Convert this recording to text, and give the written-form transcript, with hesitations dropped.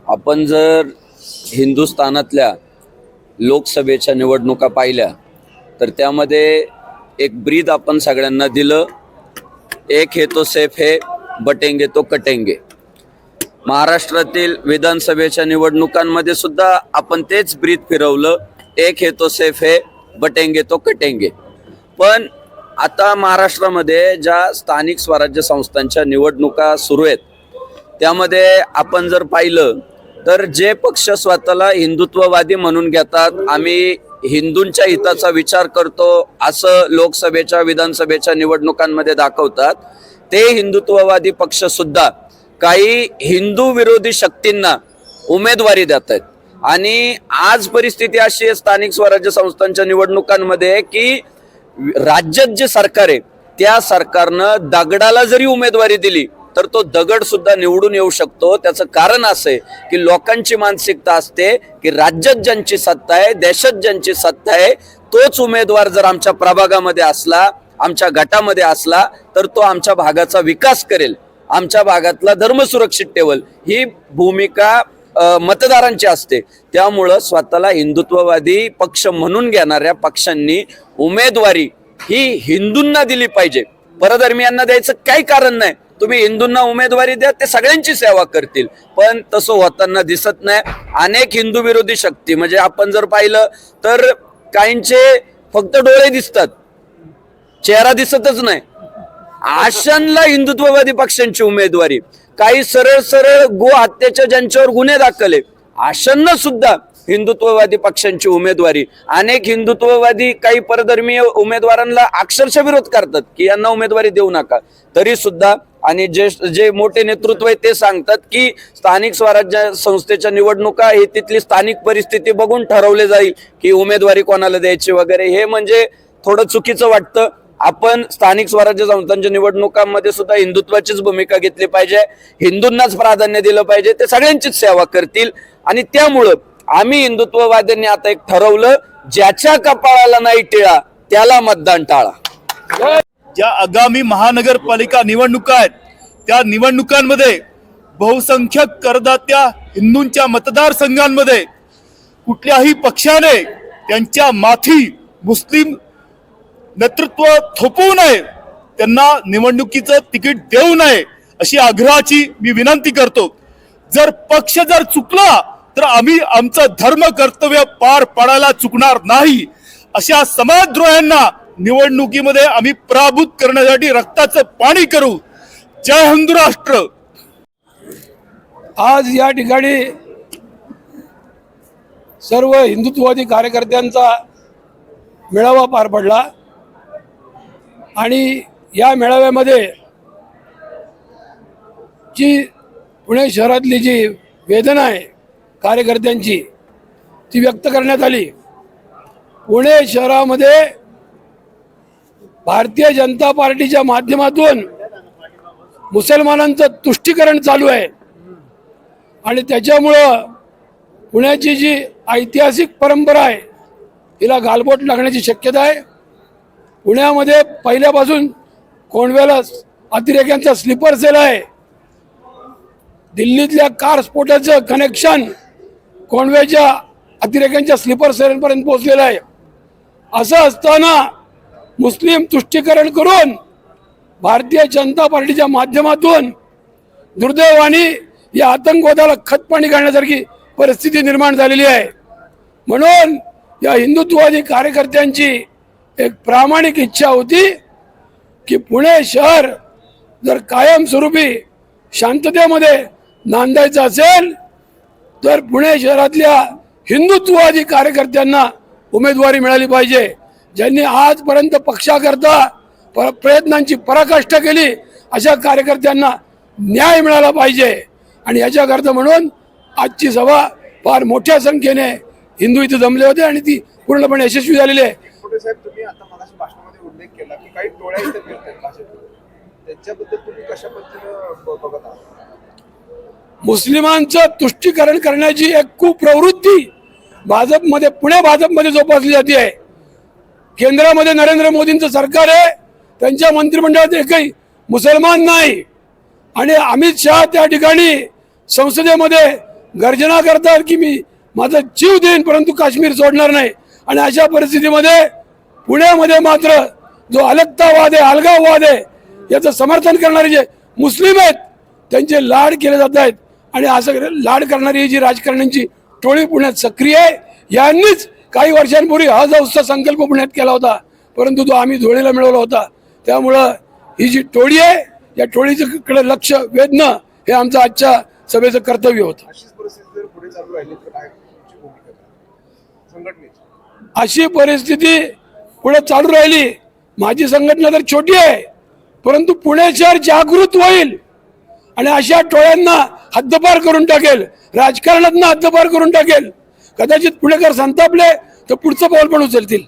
आपण जर हिंदुस्थानातल्या लोकसभेच्या निवडणुका पाहिल्या तर त्यामध्ये एक ब्रीद आपण सगळ्यांना दिलं, एक है तो सेफ है, बटेंगे तो कटेंगे. महाराष्ट्रातील विधानसभेच्या निवडणुकांमध्ये सुद्धा आपण तेच ब्रीद फिरवलं, एक है तो सेफ है, बटेंगे तो कटेंगे. पण आता महाराष्ट्रामध्ये ज्या स्थानिक स्वराज्य संस्थांच्या निवडणुका सुरू आहेत त्यामध्ये आपण जर पाहिलं तर जे पक्ष स्वतःला हिंदुत्ववादी म्हणून घेतात, आम्ही हिंदूंच्या हिताचा विचार करतो असं लोकसभेच्या विधानसभेच्या निवडणुकांमध्ये दाखवतात, ते हिंदुत्ववादी पक्ष सुद्धा काही हिंदू विरोधी शक्तींना उमेदवारी देत आहेत. आणि आज परिस्थिती अशी आहे स्थानिक स्वराज्य संस्थांच्या निवडणुकांमध्ये की राज्यात जे सरकार आहे त्या सरकारनं दगडाला जरी उमेदवारी दिली तर तो दगड सुद्धा निवडून येऊ शकतो. त्याचं कारण असं आहे की लोकांची मानसिकता असते की राज्यात ज्यांची सत्ता आहे, देशात ज्यांची सत्ता आहे, तोच उमेदवार जर आमच्या प्रभागामध्ये असला, आमच्या गटामध्ये असला तर तो आमच्या भागाचा विकास करेल, आमच्या भागातला धर्म सुरक्षित ठेवेल, ही भूमिका मतदारांची असते. त्यामुळं स्वतःला हिंदुत्ववादी पक्ष म्हणून घेणाऱ्या पक्षांनी उमेदवारी ही हिंदूंना दिली पाहिजे. परधर्मीयांना द्यायचं काही कारण नाही. तुम्ही हिंदूंना उमेदवारी द्या, ते सगळ्यांची सेवा करतील. पण तसं होताना दिसत नाही. अनेक हिंदू विरोधी शक्ती, म्हणजे आपण जर पाहिलं तर काहींचे फक्त डोळे दिसतात, चेहरा दिसतच नाही, अशांना हिंदुत्ववादी पक्षांची उमेदवारी. काही सरळ सरळ गो हत्येच्या ज्यांच्यावर गुन्हे दाखल आहे अशांना सुद्धा हिंदुत्ववादी पक्षांची उमेदवारी. अनेक हिंदुत्ववादी काही परधर्मीय उमेदवारांना अक्षरशः विरोध करतात की यांना उमेदवारी देऊ नका, तरी सुद्धा आणि जे मोठे नेतृत्व आहे ते सांगतात की स्थानिक स्वराज्य संस्थेच्या निवडणुका हे तिथली स्थानिक परिस्थिती बघून ठरवले जाईल की उमेदवारी कोणाला द्यायची वगैरे. हे म्हणजे थोडं चुकीचं वाटतं. आपण स्थानिक स्वराज्य संस्थांच्या निवडणुकांमध्ये सुद्धा हिंदुत्वाचीच भूमिका घेतली पाहिजे, हिंदूंनाच प्राधान्य दिलं पाहिजे, ते सगळ्यांचीच सेवा करतील. आणि त्यामुळं आम्ही हिंदुत्ववाद्यांनी आता एक ठरवलं, ज्याच्या कपाळाला नाही टिळा त्याला मतदान टाळा. ज्या आगामी महानगरपालिका निवडणुका आहेत त्या निवडणुकांमध्ये बहुसंख्यक करदात्या हिंदूंच्या मतदारसंघांमध्ये कुठल्याही पक्षाने त्यांच्या माथी मुस्लिम नेतृत्व थोपवू नये, त्यांना निवडणुकीचं तिकीट देऊ नये अशी आग्रहाची मी विनंती करतो. जर पक्ष जर चुकला तर आम्ही आमचं धर्म कर्तव्य पार पाडायला चुकणार नाही. अशा समाजद्रोह्यांना निवडणुकीमध्ये आम्ही पराभूत करण्यासाठी रक्ताचं पाणी करू. जय हिंदू राष्ट्र. आज या ठिकाणी सर्व हिंदुत्ववादी कार्यकर्त्यांचा मेळावा पार पडला आणि या मेळाव्यामध्ये जी पुणे शहरातली जी वेदना आहे कार्यकर्त्यांची ती व्यक्त करण्यात आली. पुणे शहरामध्ये भारतीय जनता पार्टीच्या माध्यमातून मुसलमानांचं तुष्टीकरण चालू आहे आणि त्याच्यामुळं पुण्याची जी ऐतिहासिक परंपरा आहे हिला गालबोट लागण्याची शक्यता आहे. पुण्यामध्ये पहिल्यापासून कोंडव्याला अतिरेक्यांचा स्लीपर सेल आहे. दिल्लीतल्या कार स्फोटाचं कनेक्शन कोंडव्याच्या अतिरेक्यांच्या स्लीपर सेलपर्यंत पोहोचलेलं आहे. असं असताना मुस्लिम तुष्टीकरण करून भारतीय जनता पार्टीच्या माध्यमातून दुर्दैवाने या आतंकवादाला खतपाणी घालण्यासारखी परिस्थिती निर्माण झालेली आहे. म्हणून या हिंदुत्ववादी कार्यकर्त्यांची एक प्रामाणिक इच्छा होती की पुणे शहर जर कायमस्वरूपी शांततेमध्ये नांदायचं असेल तर पुणे शहरातल्या हिंदुत्ववादी कार्यकर्त्यांना उमेदवारी मिळाली पाहिजे. ज्यांनी आजपर्यंत पक्षाकरता प्रयत्नांची पराकाष्ठा केली अशा कार्यकर्त्यांना न्याय मिळाला पाहिजे. आणि याच्याकरता म्हणून आजची सभा फार मोठ्या संख्येने हिंदू इथे जमले होते आणि ती पूर्णपणे यशस्वी झालेली आहे. साहेब, तुम्ही आता मगाशी भाषणामध्ये उल्लेख केला की काही टोळ्या इथे फिरतात भाजपमध्ये, त्यांच्याबद्दल तुम्ही कशा पद्धतीने बघत आहात? मुस्लिमांचं तुष्टीकरण करण्याची एक कुप्रवृत्ती भाजपमध्ये, पुणे भाजपमध्ये जोपासली जाते आहे. केंद्रामध्ये नरेंद्र मोदींचं सरकार आहे, त्यांच्या मंत्रिमंडळात एकही मुसलमान नाही आणि अमित शहा त्या ठिकाणी संसदेमध्ये गर्जना करतात की मी माझा जीव देईन परंतु काश्मीर सोडणार नाही. आणि अशा परिस्थितीमध्ये पुण्यामध्ये मात्र जो अलगतावाद आहे, अलगाववाद आहे, याचं समर्थन करणारे जे मुस्लिम आहेत त्यांचे लाड केले जात आहेत. आणि असं लाड करणारी ही जी राजकारण्यांची टोळी पुण्यात सक्रिय आहे. यांनीच काही वर्षांपूर्वी हज हाऊसचा संकल्प पुण्यात केला होता, परंतु तो आम्ही धुळेला मिळवला होता. त्यामुळं ही जी टोळी आहे या टोळीकडे लक्ष वेधणं हे आमचं आजच्या सभेचं कर्तव्य होतं. अशीच परिस्थिती जर पुढे चालू राहिली तर काय तुमची भूमिका काय? संघटनेची अशी परिस्थिती पुढे चालू राहिली, माझी संघटना तर छोटी आहे परंतु पुणे शहर जागृत होईल आणि अशा टोळ्यांना हद्दपार करून टाकेल, राजकारणातनं हद्दपार करून टाकेल. कदाचित पुणेकर संतापले तर पुढचं पाऊल पण उचलतील.